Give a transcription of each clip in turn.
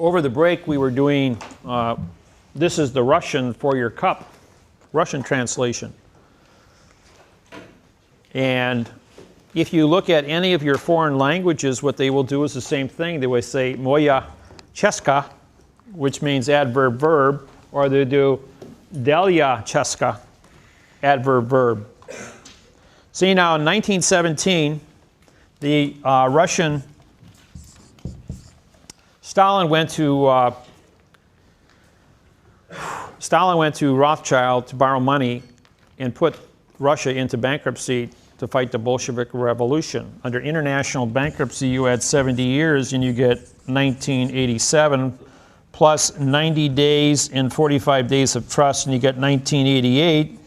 over the break we were doing, this is the Russian for your cup, Russian translation. And if you look at any of your foreign languages, what they will do is the same thing. They will say moja česka, which means adverb verb, or they do delja česka, adverb verb. See, now in 1917, the Russian Stalin went to Rothschild to borrow money and put Russia into bankruptcy to fight the Bolshevik Revolution. Under international bankruptcy, you had 70 years and you get 1987 plus 90 days and 45 days of trust, and you get 1988.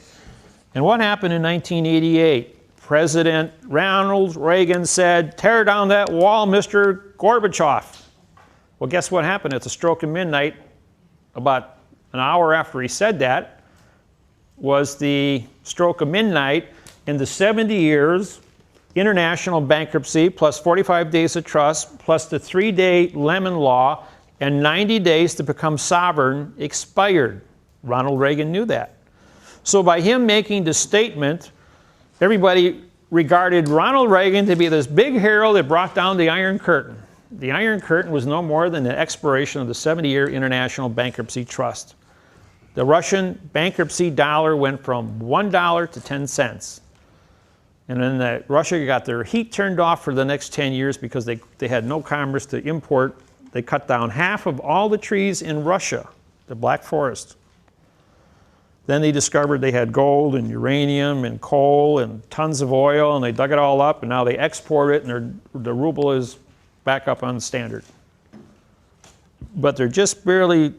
And what happened in 1988? President Ronald Reagan said, "Tear down that wall, Mr. Gorbachev." Well, guess what happened? At the stroke of midnight, about an hour after he said that, was the stroke of midnight, in the 70 years, international bankruptcy, plus 45 days of trust, plus the 3-day Lemon Law, and 90 days to become sovereign expired. Ronald Reagan knew that. So by him making the statement, everybody regarded Ronald Reagan to be this big hero that brought down the Iron Curtain. The Iron Curtain was no more than the expiration of the 70-year international bankruptcy trust. The Russian bankruptcy dollar went from $1 to 10 cents. And then Russia got their heat turned off for the next 10 years because they had no commerce to import. They cut down half of all the trees in Russia, the Black Forest. Then they discovered they had gold and uranium and coal and tons of oil, and they dug it all up, and now they export it, and the ruble is back up on standard. But they're just barely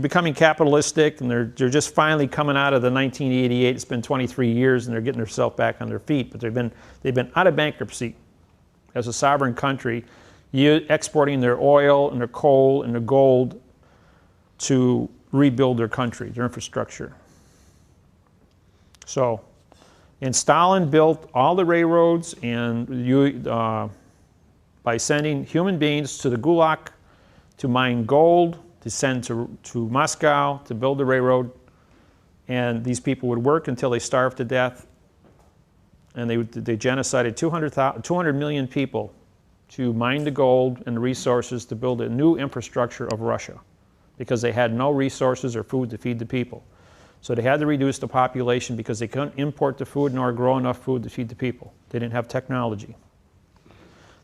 becoming capitalistic, and they're just finally coming out of the 1988. It's been 23 years, and they're getting themselves back on their feet. But they've been out of bankruptcy as a sovereign country, exporting their oil and their coal and their gold to rebuild their country, their infrastructure. So, and Stalin built all the railroads, and by sending human beings to the Gulag to mine gold, to send to Moscow to build the railroad, and these people would work until they starved to death, and they genocided 200 million people to mine the gold and the resources to build a new infrastructure of Russia, because they had no resources or food to feed the people. So they had to reduce the population because they couldn't import the food nor grow enough food to feed the people. They didn't have technology.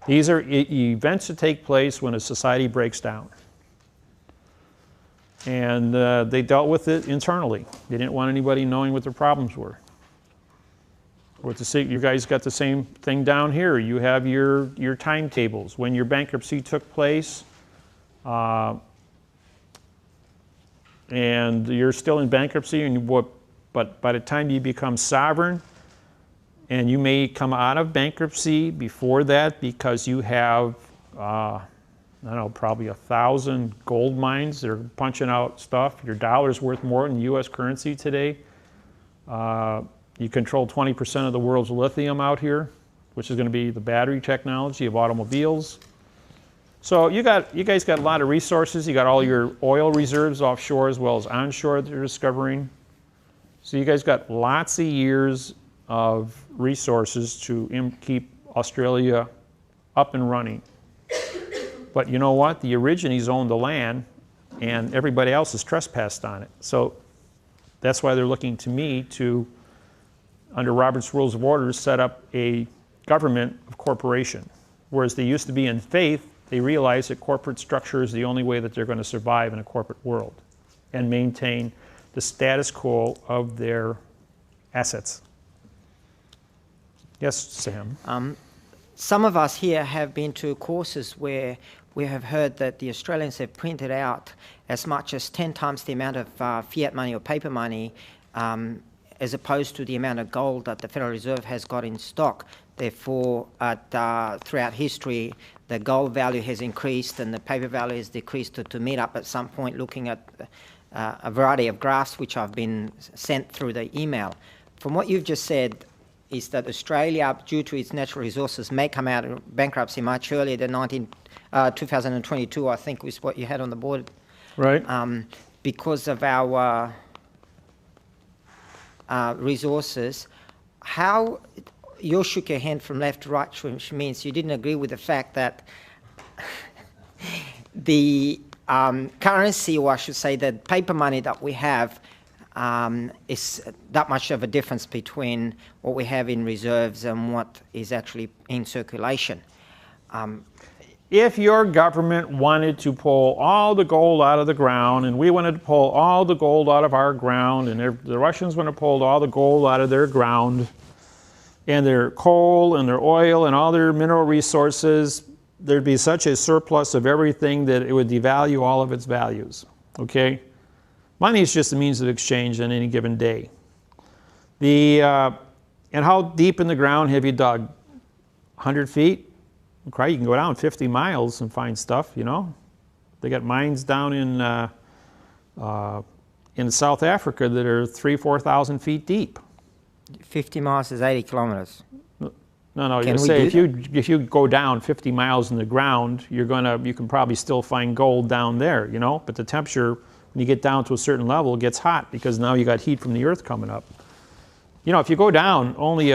These are events that take place when a society breaks down. And they dealt with it internally. They didn't want anybody knowing what their problems were. You guys got the same thing down here. You have your timetables. When your bankruptcy took place, and you're still in bankruptcy, but by the time you become sovereign, and you may come out of bankruptcy before that because you have, I don't know, probably 1,000 gold mines that are punching out stuff. Your dollar's worth more than U.S. currency today. You control 20% of the world's lithium out here, which is going to be the battery technology of automobiles. So you guys got a lot of resources. You got all your oil reserves offshore as well as onshore that you're discovering. So you guys got lots of years of resources to keep Australia up and running. But you know what? The Aborigines own the land, and everybody else has trespassed on it. So that's why they're looking to me to, under Robert's Rules of Order, set up a government of corporation. Whereas they used to be in faith, they realize that corporate structure is the only way that they're going to survive in a corporate world and maintain the status quo of their assets. Yes, Sam? Some of us here have been to courses where we have heard that the Australians have printed out as much as 10 times the amount of fiat money or paper money as opposed to the amount of gold that the Federal Reserve has got in stock. Therefore, throughout history, the gold value has increased and the paper value has decreased to meet up at some point, looking at a variety of graphs which have been sent through the email. From what you've just said, is that Australia, due to its natural resources, may come out of bankruptcy much earlier than 2022, I think was what you had on the board, Right? because of our resources. How you shook your hand from left to right, which means you didn't agree with the fact that the currency, or I should say the paper money that we have, is that much of a difference between what we have in reserves and what is actually in circulation. If your government wanted to pull all the gold out of the ground, and we wanted to pull all the gold out of our ground, and the Russians wanted to pull all the gold out of their ground, and their coal and their oil and all their mineral resources, there'd be such a surplus of everything that it would devalue all of its values, okay? Money is just a means of exchange on any given day. And how deep in the ground have you dug? 100 feet? Okay, you can go down 50 miles and find stuff, you know. They got mines down in South Africa that are 3,000 to 4,000 feet deep. 50 miles is 80 kilometers. No, you Can we say do if you go down 50 miles in the ground, you can probably still find gold down there, you know. But the temperature, when you get down to a certain level, it gets hot because now you got heat from the earth coming up. You know, if you go down only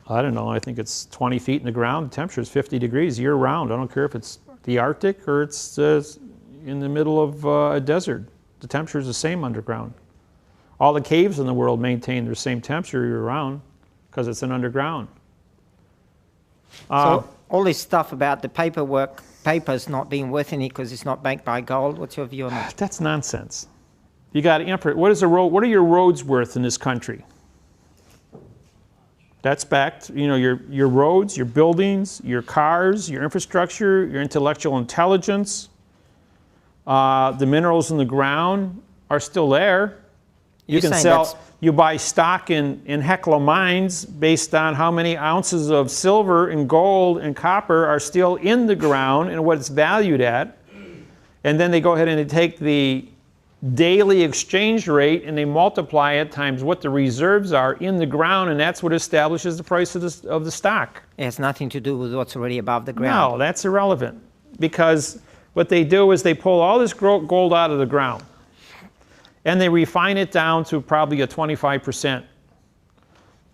I don't know, I think it's 20 feet in the ground, the temperature is 50 degrees year round. I don't care if it's the Arctic or it's in the middle of a desert. The temperature is the same underground. All the caves in the world maintain their same temperature year round because it's an underground. So all this stuff about the papers not being worth any because it's not banked by gold, what's your view on that? That's nonsense. You got to what are your roads worth in this country? That's backed, you know, your roads, your buildings, your cars, your infrastructure, your intellectual intelligence, the minerals in the ground are still there. You can sell, you buy stock in Hecla mines based on how many ounces of silver and gold and copper are still in the ground and what it's valued at. And then they go ahead and they take the daily exchange rate and they multiply it times what the reserves are in the ground, and that's what establishes the price of the stock. It has nothing to do with what's already above the ground. No, that's irrelevant, because what they do is they pull all this gold out of the ground and they refine it down to probably a 25%.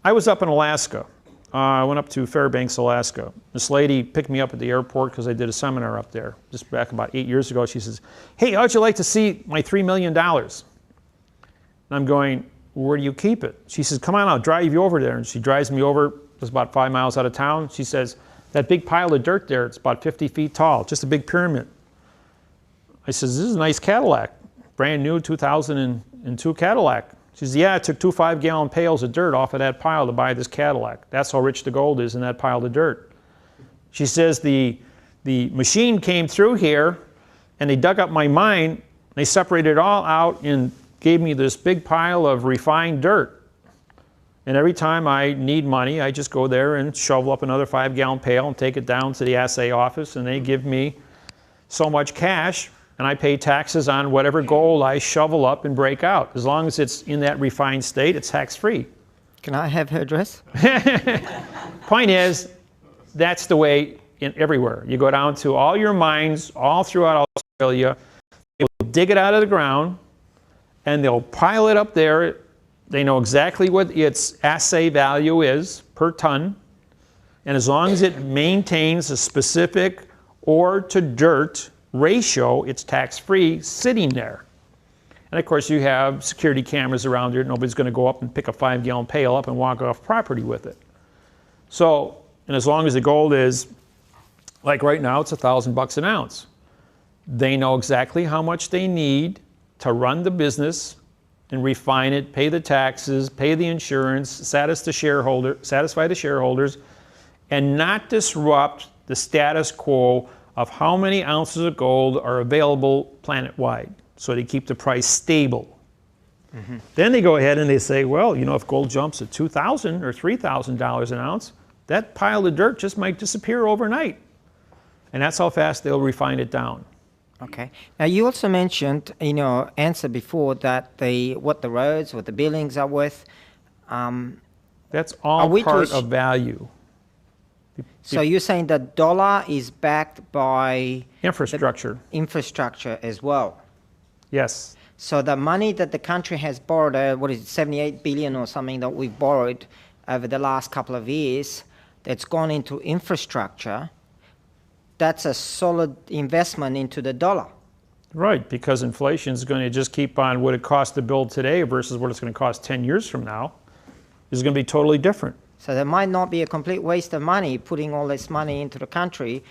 I was up in Alaska. I went up to Fairbanks, Alaska. This lady picked me up at the airport because I did a seminar up there just back about 8 years ago. She says, "Hey, how'd you like to see my $3 million?" And I'm going, "Where do you keep it?" She says, "Come on, I'll drive you over there." And she drives me over, it's about 5 miles out of town. She says, "That big pile of dirt there, it's about 50 feet tall, just a big pyramid." I says, "This is a nice Cadillac, brand new 2002 Cadillac." She says, "Yeah, I took 2 5-gallon pails of dirt off of that pile to buy this Cadillac. That's how rich the gold is in that pile of dirt." She says, the machine came through here and they dug up my mine, they separated it all out and gave me this big pile of refined dirt. And every time I need money, I just go there and shovel up another 5-gallon pail and take it down to the assay office, and they give me so much cash, and I pay taxes on whatever gold I shovel up and break out. As long as it's in that refined state, it's tax-free. Can I have her address? Point is, that's the way everywhere. You go down to all your mines all throughout Australia, they will dig it out of the ground, and they'll pile it up there. They know exactly what its assay value is per ton, and as long as it maintains a specific ore to dirt ratio, it's tax-free sitting there. And of course you have security cameras around here. Nobody's going to go up and pick a 5-gallon pail up and walk off property with it. So, and as long as the gold is, like right now, it's $1,000 an ounce. They know exactly how much they need to run the business and refine it, pay the taxes, pay the insurance, satisfy the shareholders, and not disrupt the status quo of how many ounces of gold are available planet-wide, so they keep the price stable. Mm-hmm. Then they go ahead and they say, well, you know, if gold jumps at $2,000 or $3,000 an ounce, that pile of dirt just might disappear overnight. And that's how fast they'll refine it down. Okay. Now you also mentioned in your answer before that what the roads, what the buildings are worth. That's all part of value. So you're saying the dollar is backed by Infrastructure, infrastructure as well. yes. So the money that the country has borrowed, what is it, 78 billion or something that we've borrowed over the last couple of years, that's gone into infrastructure, that's a solid investment into the dollar. Right, because inflation is going to just keep on what it costs to build today versus what it's going to cost 10 years from now is going to be totally different. So there might not be a complete waste of money putting all this money into the country.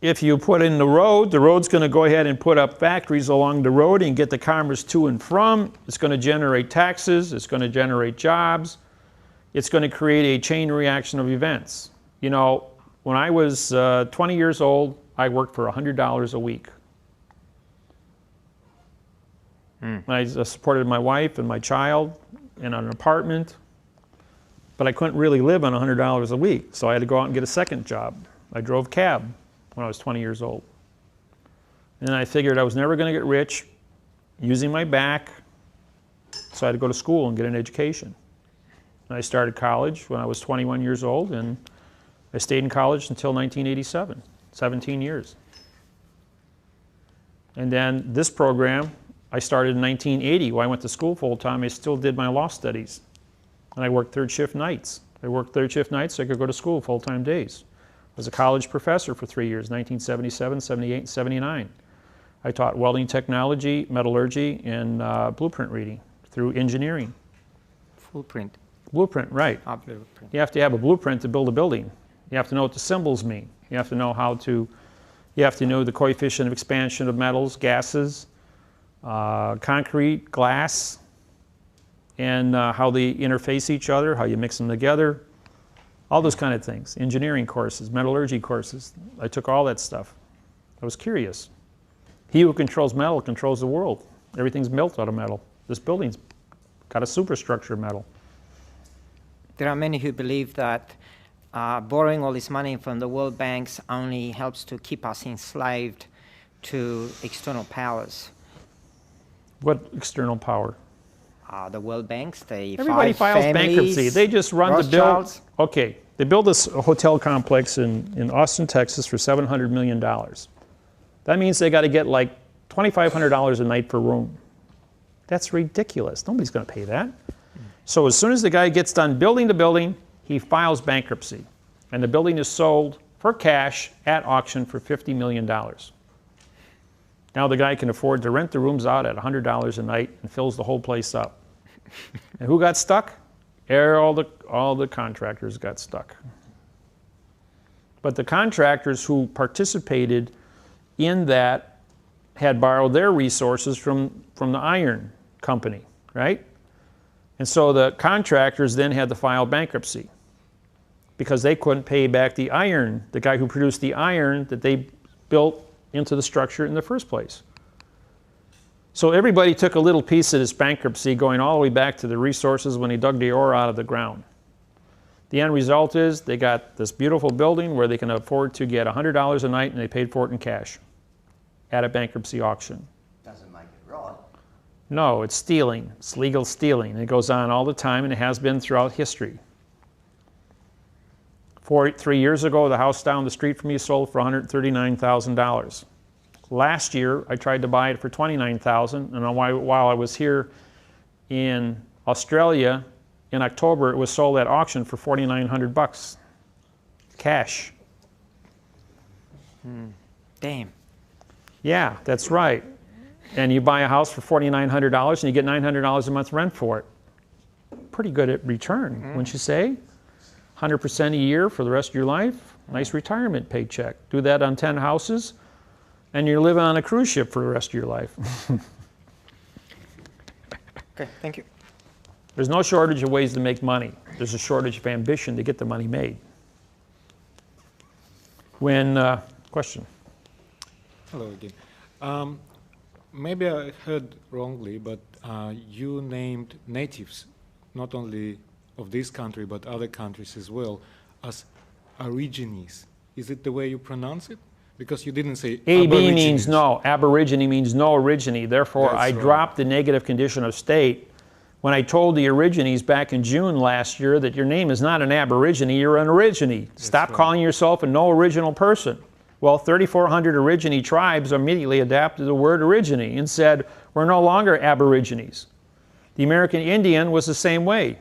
If you put in the road's going to go ahead and put up factories along the road and get the commerce to and from. It's going to generate taxes. It's going to generate jobs. It's going to create a chain reaction of events. You know, when I was 20 years old, I worked for $100 a week. I supported my wife and my child in an apartment, but I couldn't really live on $100 a week, so I had to go out and get a second job. I drove cab when I was 20 years old. And I figured I was never going to get rich using my back, so I had to go to school and get an education. And I started college when I was 21 years old, and I stayed in college until 1987, 17 years. And then this program, I started in 1980 when I went to school full-time. I still did my law studies. And I worked third shift nights. I worked third shift nights so I could go to school full-time days. I was a college professor for 3 years, 1977, 78, and 79. I taught welding technology, metallurgy, and blueprint reading through engineering. Blueprint. Blueprint, right. Blueprint. You have to have a blueprint to build a building. You have to know what the symbols mean. You have to know you have to know the coefficient of expansion of metals, gases, concrete, glass, and how they interface each other, how you mix them together, all those kind of things. Engineering courses, metallurgy courses. I took all that stuff. I was curious. He who controls metal controls the world. Everything's built out of metal. This building's got a superstructure of metal. There are many who believe that borrowing all this money from the world banks only helps to keep us enslaved to external powers. What external power? The world banks, the Everybody files bankruptcy. They just run the bill. Okay, they built this hotel complex in Austin, Texas for $700 million. That means they got to get like $2,500 a night per room. That's ridiculous. Nobody's going to pay that. So as soon as the guy gets done building the building, he files bankruptcy. And the building is sold for cash at auction for $50 million. Now the guy can afford to rent the rooms out at $100 a night and fills the whole place up. And who got stuck? All the contractors got stuck. But the contractors who participated in that had borrowed their resources from the iron company, right? And so the contractors then had to file bankruptcy because they couldn't pay back the iron, the guy who produced the iron that they built into the structure in the first place. So everybody took a little piece of this bankruptcy going all the way back to the resources when they dug the ore out of the ground. The end result is they got this beautiful building where they can afford to get $100 a night and they paid for it in cash at a bankruptcy auction. Doesn't make it right. No, it's stealing. It's legal stealing. It goes on all the time and it has been throughout history. 3 years ago, the house down the street from me sold for $139,000. Last year, I tried to buy it for $29,000, and while I was here in Australia in October, it was sold at auction for $4,900 cash. Damn. Yeah, that's right. And you buy a house for $4,900 and you get $900 a month rent for it. Pretty good at return, wouldn't you say? 100% a year for the rest of your life. Nice retirement paycheck. Do that on 10 houses, and you're living on a cruise ship for the rest of your life. Okay, thank you. There's no shortage of ways to make money. There's a shortage of ambition to get the money made. Question? Hello again. Maybe I heard wrongly, but you named natives, not only of this country, but other countries as well, as Aborigines. Is it the way you pronounce it? Because you didn't say AB means no. Aborigine means no origine. Therefore, I dropped the negative condition of state When I told the Aborigines back in June last year that your name is not an Aborigine, you're an Origine. Stop calling yourself a no original person. Well, 3,400 Aborigine tribes immediately adapted the word Origine and said, we're no longer Aborigines. The American Indian was the same way.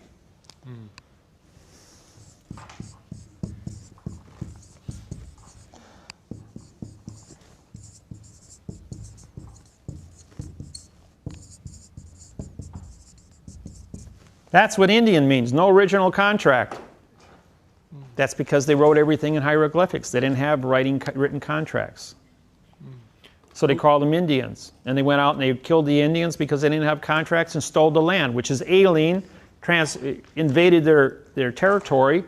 That's what Indian means, no original contract. That's because they wrote everything in hieroglyphics. They didn't have written contracts. So they called them Indians. And they went out and they killed the Indians because they didn't have contracts and stole the land, which is alien, invaded their territory.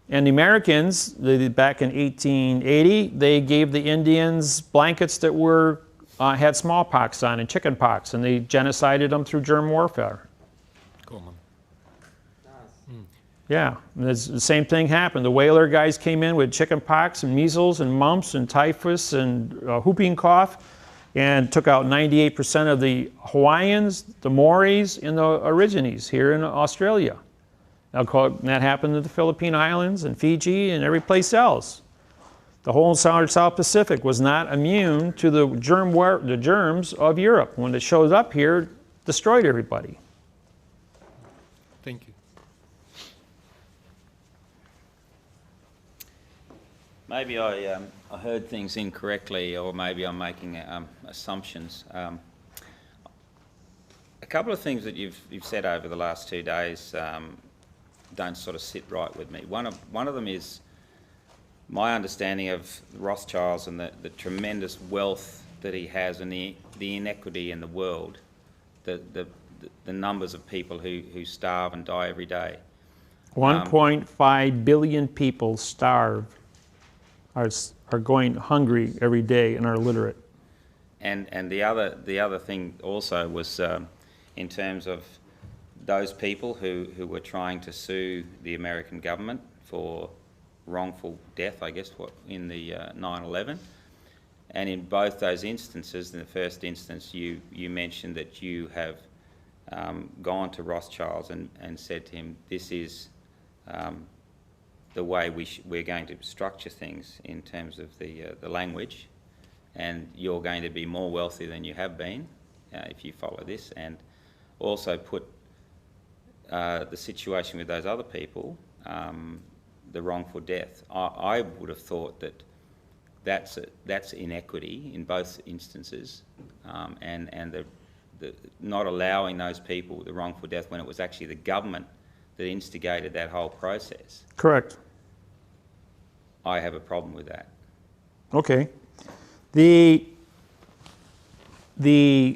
And the Americans, back in 1880, they gave the Indians blankets that had smallpox on and chickenpox, and they genocided them through germ warfare. Common. Yeah, the same thing happened. The whaler guys came in with chickenpox and measles and mumps and typhus and whooping cough and took out 98% of the Hawaiians, the Maoris, and the Aborigines here in Australia. That happened in the Philippine Islands and Fiji and every place else. The whole South Pacific was not immune to the germs of Europe. When it showed up here, destroyed everybody. Thank you. Maybe I heard things incorrectly, or maybe I'm making assumptions. A couple of things that you've said over the last 2 days don't sort of sit right with me. One of them is my understanding of Rothschilds and the tremendous wealth that he has, and the inequity in the world, the numbers of people who starve and die every day. 1.5 billion people starve, are going hungry every day and are illiterate. And the other thing also was in terms of those people who were trying to sue the American government for wrongful death, I guess, in the 9/11. And in both those instances, in the first instance, you mentioned that you have gone to Rothschilds and said to him, this is the way we're going to structure things in terms of the language, and you're going to be more wealthy than you have been if you follow this, and also put the situation with those other people, the wrongful death. I would have thought that that's inequity in both instances, and the not allowing those people the wrongful death when it was actually the government that instigated that whole process. Correct. I have a problem with that. Okay. The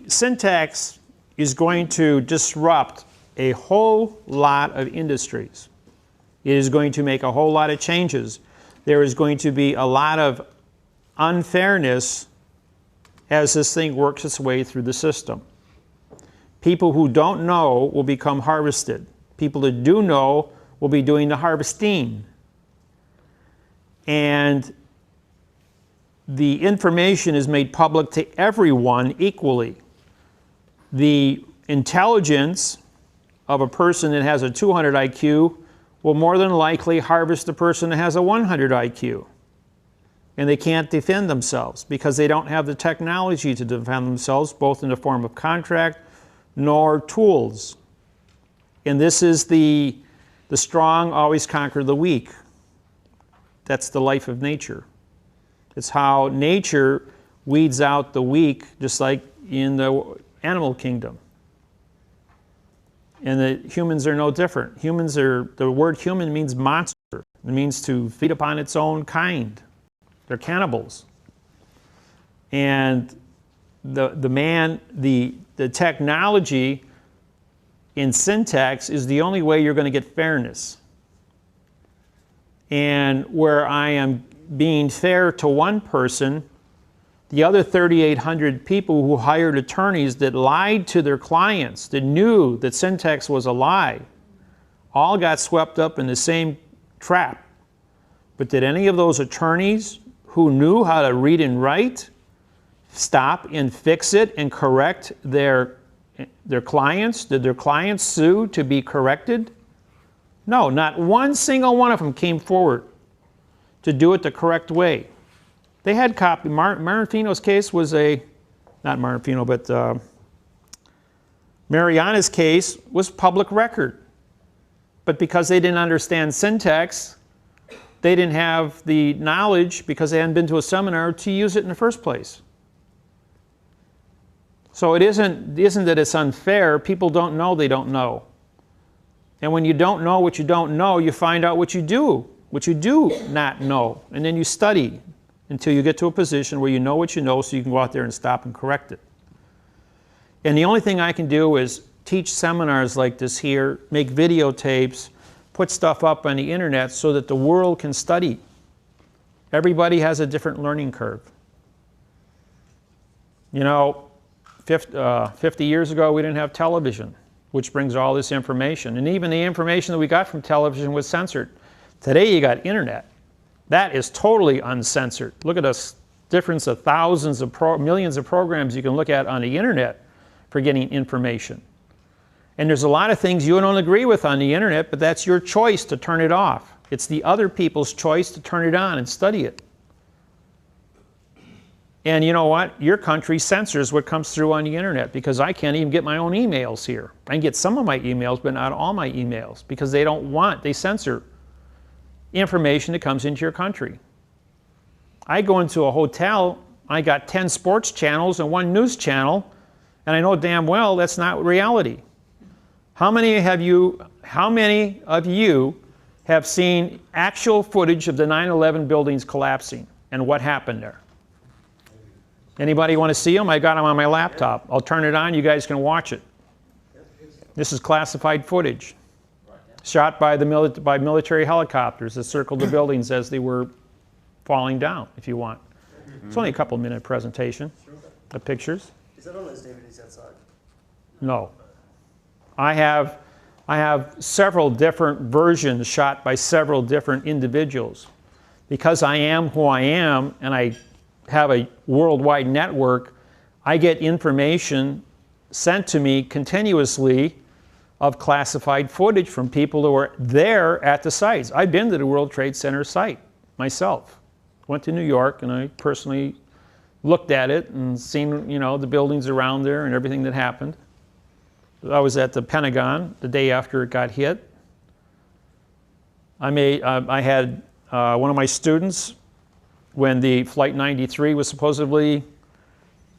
syntax is going to disrupt a whole lot of industries. It is going to make a whole lot of changes. There is going to be a lot of unfairness as this thing works its way through the system. People who don't know will become harvested. People that do know will be doing the harvesting. And the information is made public to everyone equally. The intelligence of a person that has a 200 IQ will more than likely harvest a person that has a 100 IQ. And they can't defend themselves because they don't have the technology to defend themselves, both in the form of contract nor tools. And this is the strong always conquer the weak. That's the life of nature. It's how nature weeds out the weak, just like in the animal kingdom. And the humans are no different. The word human means monster. It means to feed upon its own kind. They're cannibals. And the technology in syntax is the only way you're going to get fairness. And where I am being fair to one person, the other 3,800 people who hired attorneys that lied to their clients, that knew that syntax was a lie, all got swept up in the same trap. But did any of those attorneys who knew how to read and write stop and fix it and correct their their clients? Did their clients sue to be corrected? No, not one single one of them came forward to do it the correct way. They had copy. Marifino's case was not Marifino, but Mariana's case was public record. But because they didn't understand syntax, they didn't have the knowledge, because they hadn't been to a seminar, to use it in the first place. So it isn't that it's unfair. People don't know they don't know. And when you don't know what you don't know, you find out what you do not know. And then you study until you get to a position where you know what you know, so you can go out there and stop and correct it. And the only thing I can do is teach seminars like this here, make videotapes, put stuff up on the internet so that the world can study. Everybody has a different learning curve. You know, 50 years ago, we didn't have television, which brings all this information. And even the information that we got from television was censored. Today, you got internet. That is totally uncensored. Look at the difference of thousands of millions of programs you can look at on the internet for getting information. And there's a lot of things you don't agree with on the internet, but that's your choice to turn it off. It's the other people's choice to turn it on and study it. And you know what? Your country censors what comes through on the internet, because I can't even get my own emails here. I can get some of my emails, but not all my emails, because they censor information that comes into your country. I go into a hotel, I got 10 sports channels and 1 news channel, and I know damn well that's not reality. How many of you have seen actual footage of the 9/11 buildings collapsing and what happened there? Anybody want to see them? I got them on my laptop. I'll turn it on. You guys can watch it. This is classified footage, shot by military helicopters that circled the buildings as they were falling down, if you want. It's only a couple-minute presentation of pictures. Is that on those DVDs outside? No. I have several different versions shot by several different individuals. Because I am who I am, and I have a worldwide network, I get information sent to me continuously of classified footage from people who are there at the sites. I've been to the World Trade Center site myself. Went to New York, and I personally looked at it and seen, you know, the buildings around there and everything that happened. I was at the Pentagon the day after it got hit. I had one of my students, when the Flight 93 was supposedly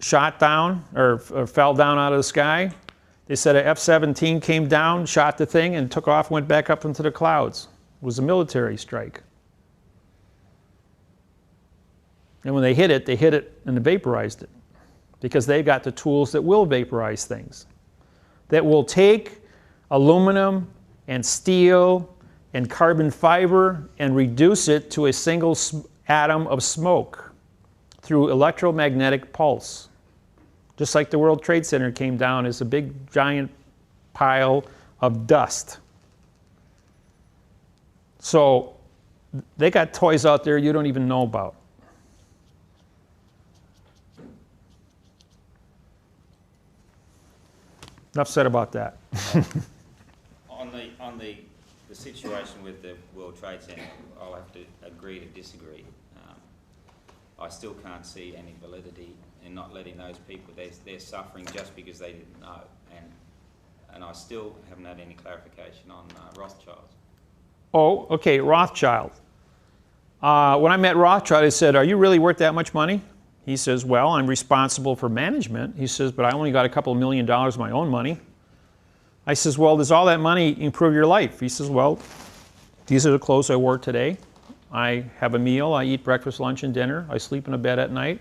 shot down or fell down out of the sky, they said an F-17 came down, shot the thing, and took off, went back up into the clouds. It was a military strike. And when they hit it and vaporized it, because they've got the tools that will vaporize things, that will take aluminum and steel and carbon fiber and reduce it to a single atom of smoke through electromagnetic pulse. Just like the World Trade Center came down as a big giant pile of dust. So they got toys out there you don't even know about. Enough said about that. On the situation with the World Trade Center, I'll have to agree to disagree. I still can't see any validity in not letting those people, they're suffering just because they didn't know. And I still haven't had any clarification on Rothschilds. Oh, okay, Rothschild. When I met Rothschild, I said, "Are you really worth that much money?" He says, "Well, I'm responsible for management." He says, "But I only got a couple of $1 million of my own money." I says, "Well, does all that money improve your life?" He says, "Well, these are the clothes I wore today. I have a meal, I eat breakfast, lunch, and dinner. I sleep in a bed at night."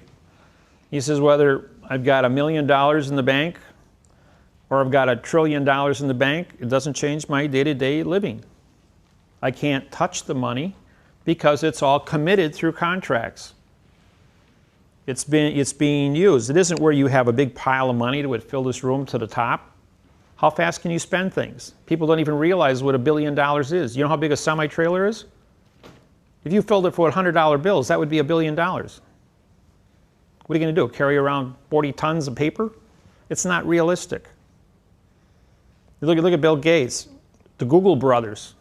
He says, "Whether I've got $1 million in the bank or I've got $1 trillion in the bank, it doesn't change my day-to-day living. I can't touch the money because it's all committed through contracts. It's being used. It isn't where you have a big pile of money that would fill this room to the top. How fast can you spend things? People don't even realize what $1 billion is. You know how big a semi-trailer is? If you filled it for $100 bills, that would be $1 billion. What are you going to do? Carry around 40 tons of paper? It's not realistic. Look at Bill Gates, the Google brothers,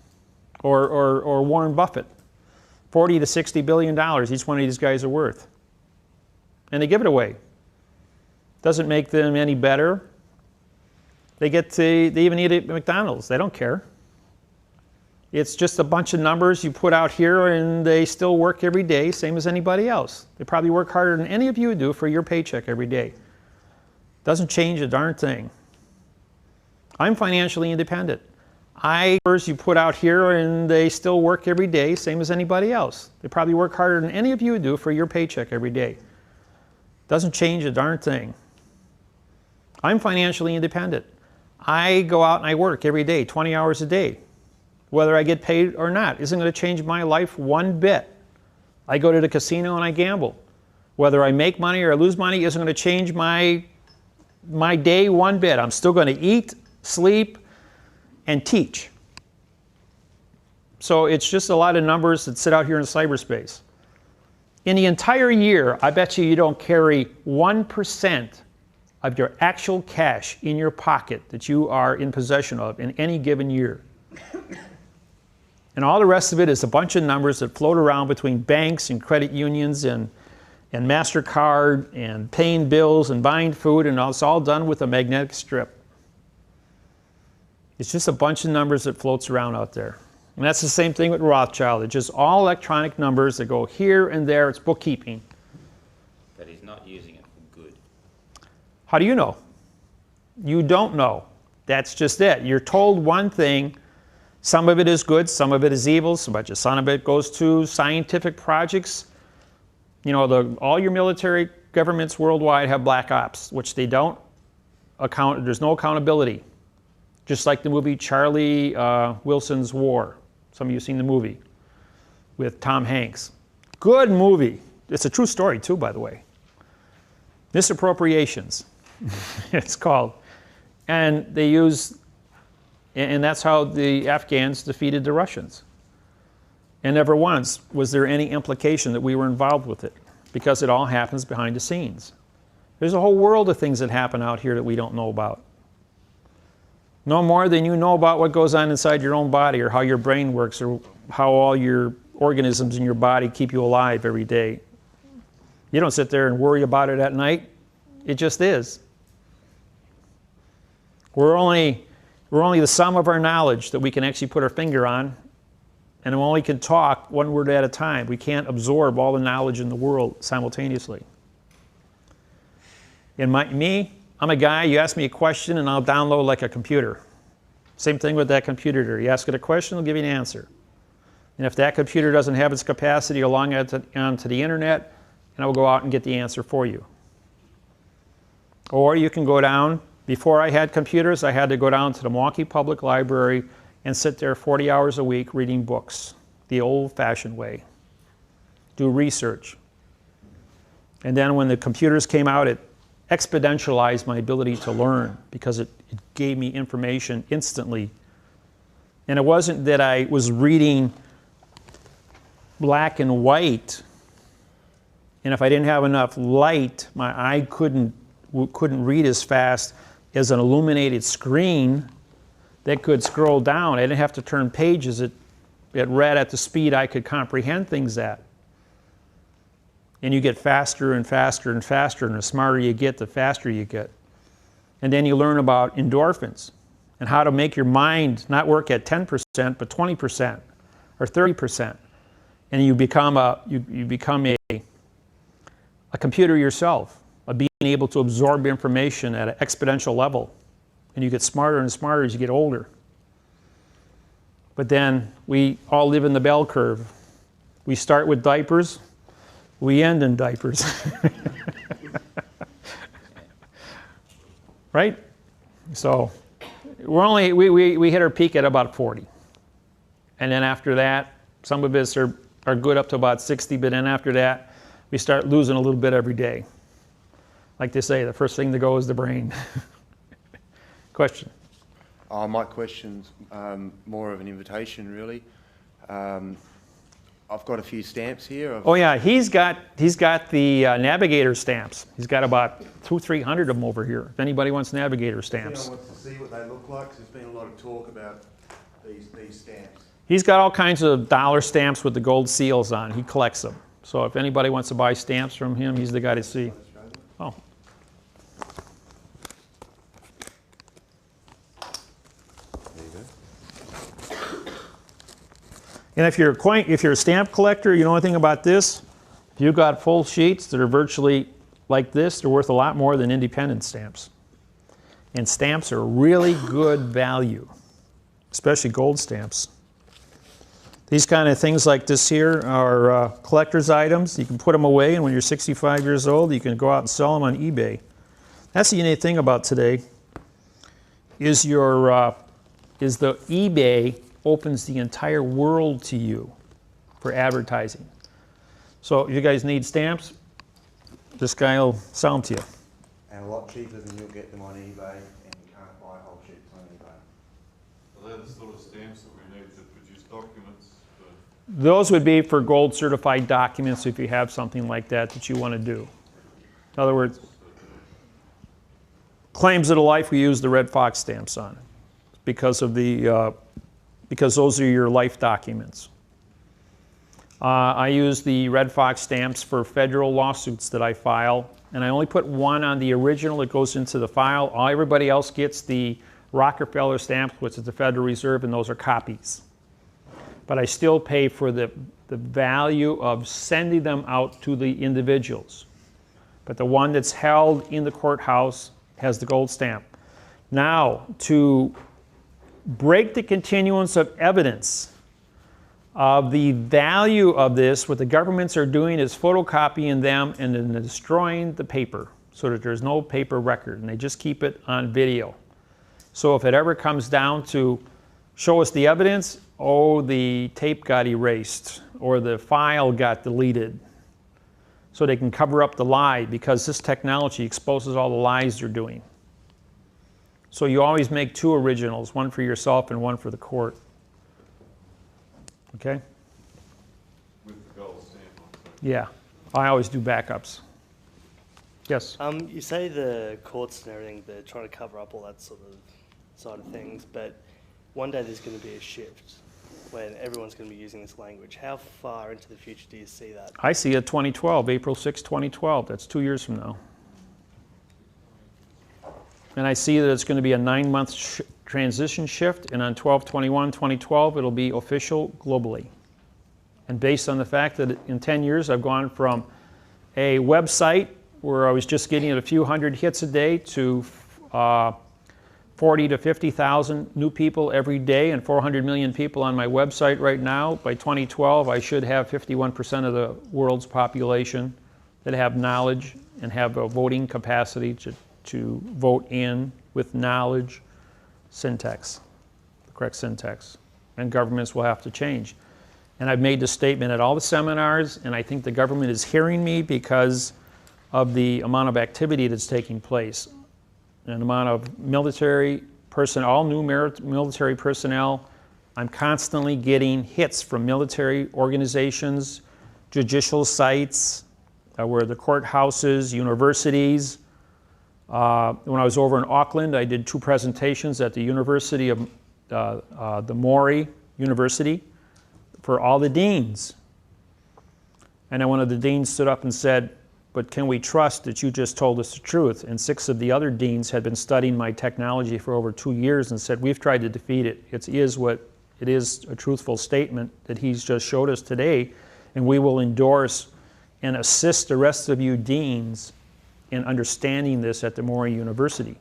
or Warren Buffett. 40 to 60 billion dollars each one of these guys are worth. And they give it away. Doesn't make them any better. They even eat at McDonald's. They don't care. It's just a bunch of numbers you put out here, and they still work every day, same as anybody else. They probably work harder than any of you do for your paycheck every day. Doesn't change a darn thing. I'm financially independent. You put out here, and they still work every day, same as anybody else. They probably work harder than any of you do for your paycheck every day. Doesn't change a darn thing. I'm financially independent. I go out and I work every day, 20 hours a day. Whether I get paid or not isn't going to change my life one bit. I go to the casino and I gamble. Whether I make money or I lose money isn't going to change my day one bit. I'm still going to eat, sleep, and teach. So it's just a lot of numbers that sit out here in cyberspace. In the entire year, I bet you don't carry 1% of your actual cash in your pocket that you are in possession of in any given year. And all the rest of it is a bunch of numbers that float around between banks and credit unions and MasterCard and paying bills and buying food, and it's all done with a magnetic strip. It's just a bunch of numbers that floats around out there. And that's the same thing with Rothschild. It's just all electronic numbers that go here and there. It's bookkeeping. But he's not using it for good. How do you know? You don't know. That's just it. You're told one thing. Some of it is good, some of it is evil, some of it goes to scientific projects. You know, all your military governments worldwide have black ops, which they don't account, there's no accountability. Just like the movie Charlie Wilson's War. Some of you have seen the movie with Tom Hanks. Good movie. It's a true story too, by the way. Misappropriations, it's called. And they use, and that's how the Afghans defeated the Russians. And never once was there any implication that we were involved with it, because it all happens behind the scenes. There's a whole world of things that happen out here that we don't know about. No more than you know about what goes on inside your own body, or how your brain works, or how all your organisms in your body keep you alive every day. You don't sit there and worry about it at night. It just is. We're only the sum of our knowledge that we can actually put our finger on, and we only can talk one word at a time. We can't absorb all the knowledge in the world simultaneously. I'm a guy, you ask me a question and I'll download like a computer. Same thing with that computer there. You ask it a question, it'll give you an answer. And if that computer doesn't have its capacity to log onto the internet, and I will go out and get the answer for you. Or you can go down, before I had computers, I had to go down to the Milwaukee Public Library and sit there 40 hours a week reading books, the old-fashioned way. Do research. And then when the computers came out, it exponentialized my ability to learn, because it gave me information instantly. And it wasn't that I was reading black and white, and if I didn't have enough light, my eye couldn't read as fast as an illuminated screen that could scroll down. I didn't have to turn pages. It read at the speed I could comprehend things at. And you get faster and faster and faster, and the smarter you get, the faster you get. And then you learn about endorphins and how to make your mind not work at 10%, but 20% or 30%. And you become a computer yourself, of being able to absorb information at an exponential level. And you get smarter and smarter as you get older. But then we all live in the bell curve. We start with diapers. We end in diapers. Right? So we hit our peak at about 40. And then after that, some of us are good up to about 60, but then after that, we start losing a little bit every day. Like they say, the first thing to go is the brain. Question? My question's more of an invitation, really. I've got a few stamps here. Oh yeah, he's got the navigator stamps. He's got about 200-300 of them over here. If anybody wants navigator stamps. Anyone wants to see what they look like? 'Cause there's been a lot of talk about these stamps. He's got all kinds of dollar stamps with the gold seals on. He collects them. So if anybody wants to buy stamps from him, he's the guy to see. Oh. There you go. And if you're a stamp collector, you know anything about this? If you've got full sheets that are virtually like this, they're worth a lot more than independent stamps. And stamps are really good value, especially gold stamps. These kind of things like this here are collector's items. You can put them away, and when you're 65 years old, you can go out and sell them on eBay. That's the unique thing about today, is the eBay opens the entire world to you for advertising. So if you guys need stamps, this guy will sell them to you. And a lot cheaper than you'll get them on eBay, and you can't buy whole sheets on eBay. Are they the sort of stamps that we need to produce documents for? Those would be for gold certified documents if you have something like that you want to do. In other words, claims of the life we use the red fox stamps on because those are your life documents. I use the red fox stamps for federal lawsuits that I file, and I only put one on the original that goes into the file. Everybody else gets the Rockefeller stamps, which is the Federal Reserve, and those are copies. But I still pay for the value of sending them out to the individuals. But the one that's held in the courthouse has the gold stamp. Now, to break the continuance of evidence of the value of this, what the governments are doing is photocopying them and then destroying the paper so that there's no paper record, and they just keep it on video. So if it ever comes down to show us the evidence, oh, the tape got erased or the file got deleted. So they can cover up the lie, because this technology exposes all the lies they're doing. So you always make two originals, one for yourself and one for the court. Okay? With the gold stamp on top. Yeah, I always do backups. Yes? You say the courts and everything, they're trying to cover up all that sort of side of things, but one day there's going to be a shift when everyone's going to be using this language. How far into the future do you see that? I see it 2012, April 6, 2012. That's 2 years from now. And I see that it's going to be a 9-month transition shift, and on 12/21/2012 it'll be official globally. And based on the fact that in 10 years I've gone from a website where I was just getting a few hundred hits a day to 40 to 50,000 new people every day and 400 million people on my website right now. By 2012 I should have 51% of the world's population that have knowledge and have a voting capacity to vote in with knowledge, syntax, the correct syntax. And governments will have to change. And I've made this statement at all the seminars, and I think the government is hearing me because of the amount of activity that's taking place. And the amount of military personnel, all new military personnel. I'm constantly getting hits from military organizations, judicial sites, where the courthouses, universities. When I was over in Auckland, I did 2 presentations at the University of the Mori University for all the deans. And then one of the deans stood up and said, "But can we trust that you just told us the truth?" And 6 of the other deans had been studying my technology for over 2 years and said, "We've tried to defeat it. It is a truthful statement that he's just showed us today, and we will endorse and assist the rest of you deans in understanding this at the Mori University."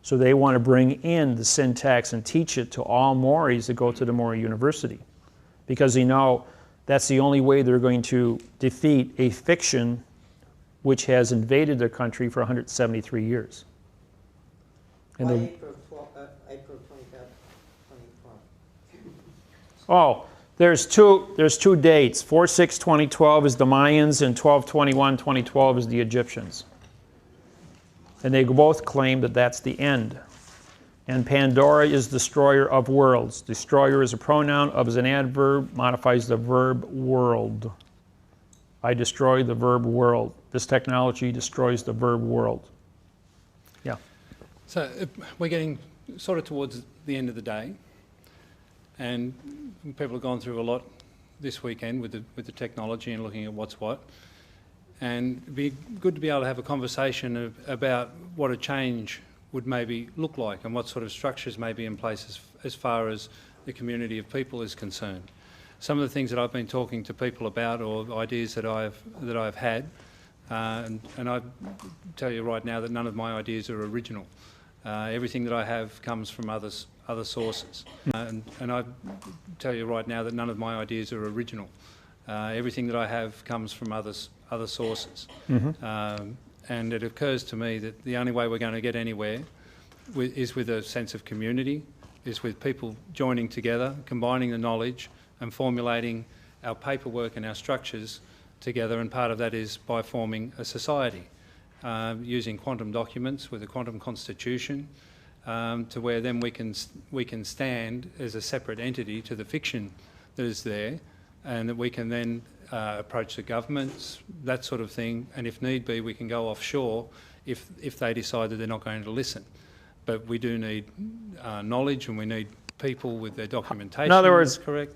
So they want to bring in the syntax and teach it to all Moris that go to the Mori University, because they know that's the only way they're going to defeat a fiction which has invaded their country for 173 years. And Why they, April 25th, 2012? oh, there's two dates. 4/6/2012 is the Mayans, and 12/21/2012 is the Egyptians. And they both claim that that's the end. And Pandora is destroyer of worlds. Destroyer is a pronoun, of is an adverb, modifies the verb world. I destroy the verb world. This technology destroys the verb world. Yeah. So we're getting sort of towards the end of the day, and people have gone through a lot this weekend with the technology and looking at what's what. And it'd be good to be able to have a conversation about what a change would maybe look like and what sort of structures may be in place as far as the community of people is concerned. Some of the things that I've been talking to people about, or ideas that I've had, and I tell you right now that none of my ideas are original. Everything that I have comes from other sources, and I tell you right now that none of my ideas are original. Everything that I have comes from other sources. And it occurs to me that the only way we're going to get anywhere is with a sense of community, is with people joining together, combining the knowledge and formulating our paperwork and our structures together, and part of that is by forming a society, using quantum documents with a quantum constitution, to where then we can stand as a separate entity to the fiction that is there, and that we can then approach the governments, that sort of thing, and if need be, we can go offshore if they decide that they're not going to listen. But we do need knowledge, and we need people with their documentation. In other words, correct.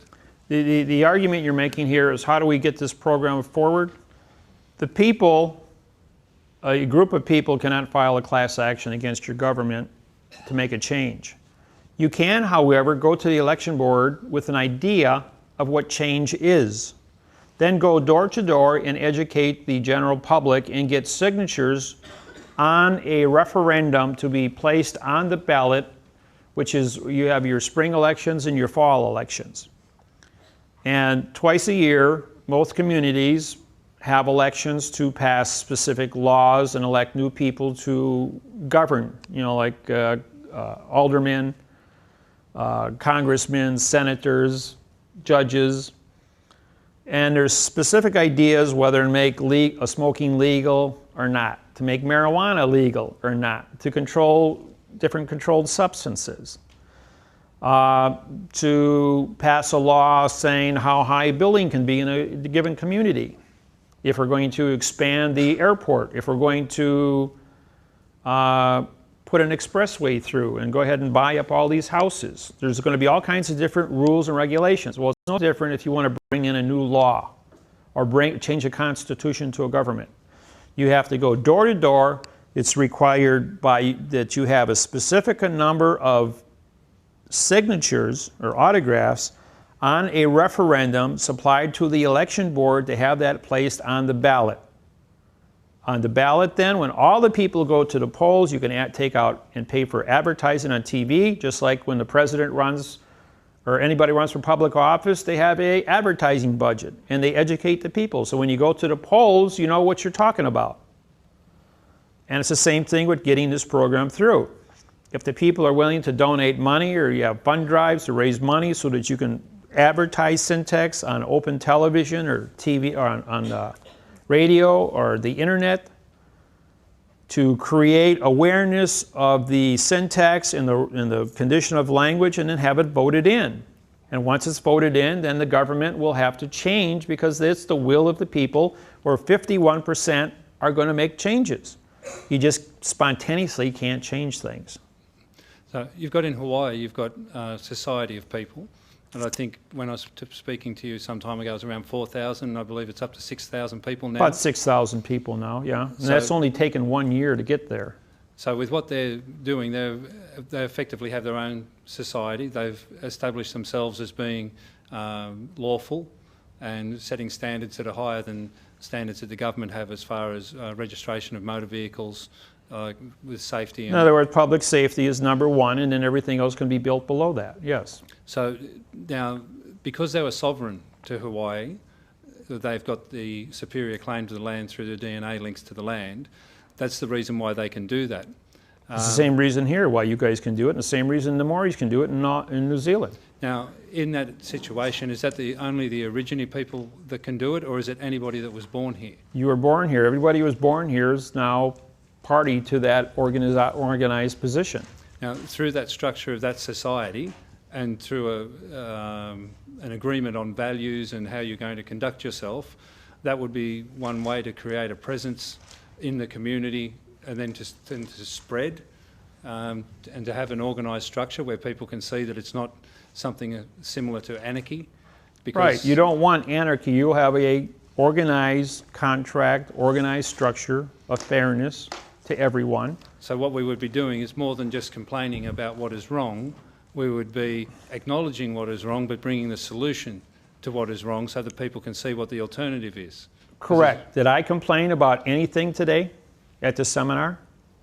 The argument you're making here is, how do we get this program forward? The people, a group of people cannot file a class action against your government to make a change. You can, however, go to the election board with an idea of what change is. Then go door to door and educate the general public and get signatures on a referendum to be placed on the ballot, which is, you have your spring elections and your fall elections. And twice a year, most communities have elections to pass specific laws and elect new people to govern, like aldermen, congressmen, senators, judges. And there's specific ideas whether to make smoking legal or not, to make marijuana legal or not, to control different controlled substances, to pass a law saying how high a building can be in a given community, if we're going to expand the airport, if we're going to put an expressway through and go ahead and buy up all these houses. There's going to be all kinds of different rules and regulations. Well, it's no different if you want to bring in a new law or change a constitution to a government. You have to go door to door. It's required that you have a specific number of signatures or autographs on a referendum supplied to the election board to have that placed on the ballot. On the ballot then, when all the people go to the polls, you can take out and pay for advertising on TV, just like when the president runs or anybody runs for public office, they have an advertising budget and they educate the people. So when you go to the polls, you know what you're talking about. And it's the same thing with getting this program through. If the people are willing to donate money, or you have fund drives to raise money so that you can advertise Syntax on open television or TV or on radio or the internet, to create awareness of the syntax and the condition of language, and then have it voted in. And once it's voted in, then the government will have to change, because it's the will of the people, where 51% are going to make changes. You just spontaneously can't change things. So you've got in Hawaii, you've got a society of people. And I think when I was speaking to you some time ago, it was around 4,000. I believe it's up to 6,000 people now. About 6,000 people now, yeah. And that's only taken 1 year to get there. So with what they're doing, they effectively have their own society. They've established themselves as being lawful and setting standards that are higher than standards that the government have as far as registration of motor vehicles with safety. In other words, public safety is number one, and then everything else can be built below that, yes. So now, because they were sovereign to Hawaii, they've got the superior claim to the land through the DNA links to the land. That's the reason why they can do that. It's the same reason here why you guys can do it, and the same reason the Maoris can do it in New Zealand. Now, in that situation, is that only the Aborigine people that can do it, or is it anybody that was born here? You were born here. Everybody who was born here is now party to that organized position. Now, through that structure of that society and through an agreement on values and how you're going to conduct yourself, that would be one way to create a presence in the community and then to spread and to have an organised structure where people can see that it's not something similar to anarchy. Because Right, you don't want anarchy. You have a organized contract, organized structure of fairness to everyone. So what we would be doing is more than just complaining about what is wrong, we would be acknowledging what is wrong but bringing the solution to what is wrong so that people can see what the alternative is. Correct. Did I complain about anything today at the seminar?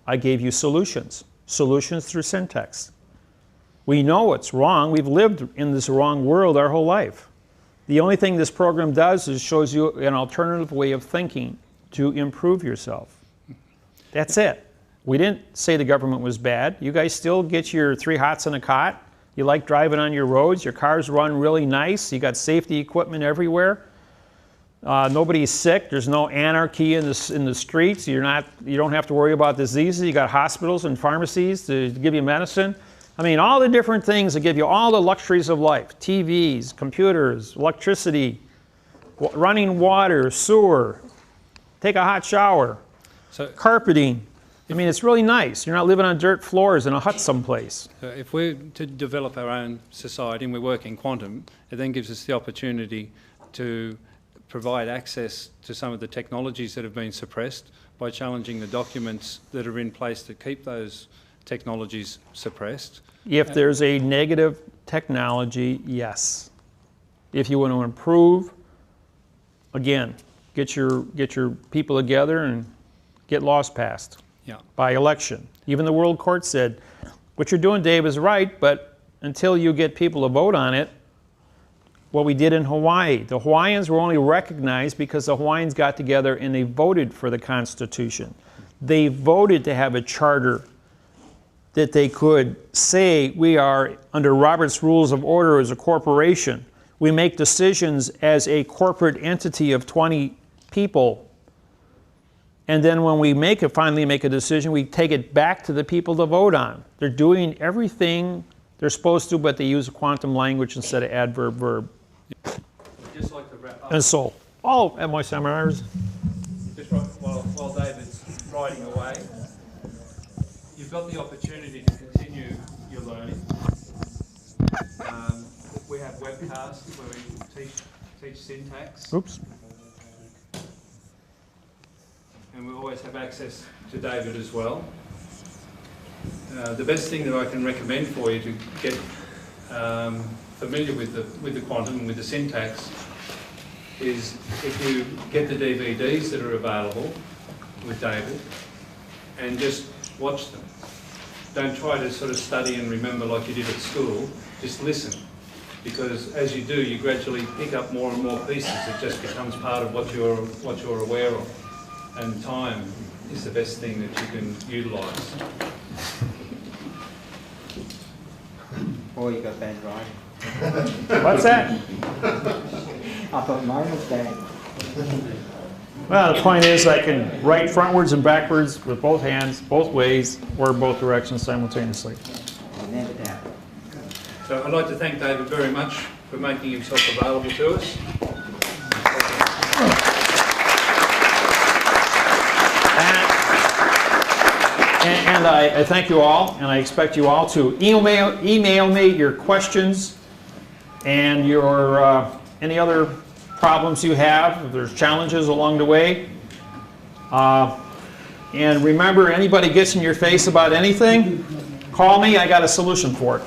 I gave you solutions. Solutions through syntax. We know what's wrong. We've lived in this wrong world our whole life. The only thing this program does is shows you an alternative way of thinking to improve yourself. That's it. We didn't say the government was bad. You guys still get your 3 hots and a cot. You like driving on your roads. Your cars run really nice. You got safety equipment everywhere. Nobody's sick. There's no anarchy in the streets. You don't have to worry about diseases. You got hospitals and pharmacies to give you medicine. I mean, all the different things that give you all the luxuries of life. TVs, computers, electricity, running water, sewer, take a hot shower, carpeting. I mean, it's really nice. You're not living on dirt floors in a hut someplace. So if we're to develop our own society and we work in quantum, it then gives us the opportunity to provide access to some of the technologies that have been suppressed by challenging the documents that are in place to keep those technologies suppressed. If there's a negative technology, yes. If you want to improve, again, get your people together and get laws passed by election. Even the World Court said, what you're doing, Dave, is right, but until you get people to vote on it, what we did in Hawaii. The Hawaiians were only recognized because the Hawaiians got together and they voted for the Constitution. They voted to have a charter that they could say we are under Robert's Rules of Order as a corporation. We make decisions as a corporate entity of 20 people. And then when we finally make a decision, we take it back to the people to vote on. They're doing everything they're supposed to, but they use quantum language instead of adverb verb. Just like to wrap up. And so, all at my seminars. Just while David's writing away, you've got the opportunity to continue your learning. We have webcasts where we teach syntax. Oops. And we always have access to David as well. The best thing that I can recommend for you to get familiar with the quantum and with the syntax is if you get the DVDs that are available with David and just watch them. Don't try to sort of study and remember like you did at school. Just listen, because as you do, you gradually pick up more and more pieces. It just becomes part of what you're aware of. And time is the best thing that you can utilise. Or you got bad writing. What's that? I thought mine was bad. Well, the point is I can write frontwards and backwards with both hands, both ways, or both directions simultaneously. I never doubt. So I'd like to thank David very much for making himself available to us. And I thank you all, and I expect you all to email me your questions and your any other problems you have, if there's challenges along the way. And remember, anybody gets in your face about anything, call me, I got a solution for it.